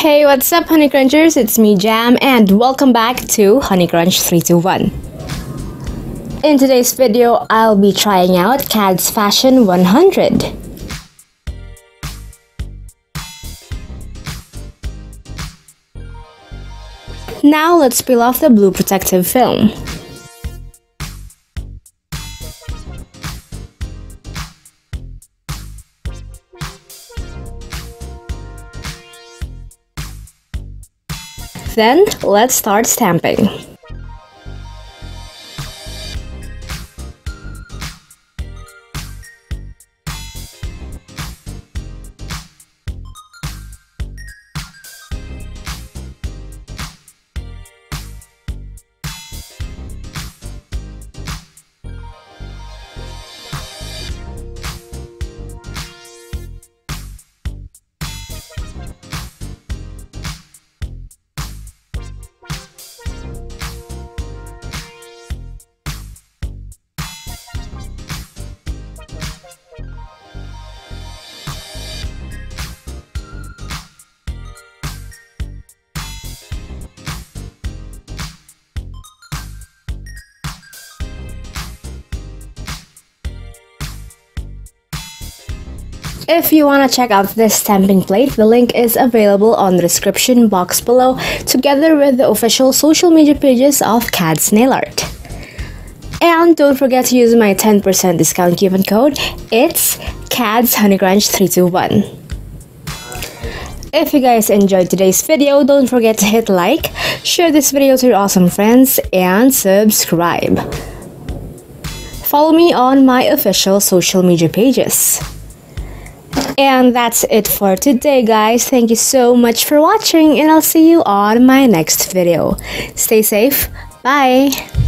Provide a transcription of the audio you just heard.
Hey, what's up, Honey Crunchers? It's me, Jam, and welcome back to Honey Crunch 321. In today's video, I'll be trying out CAD's Fashion 100. Now let's peel off the blue protective film. Then, let's start stamping. If you want to check out this stamping plate, the link is available on the description box below, together with the official social media pages of CAD's Nail Art. And don't forget to use my 10% discount coupon code. It's CAD's Honey Crunch 321. If you guys enjoyed today's video, don't forget to hit like, share this video to your awesome friends, and subscribe. Follow me on my official social media pages. And that's it for today, guys. Thank you so much for watching, and I'll see you on my next video. Stay safe. Bye!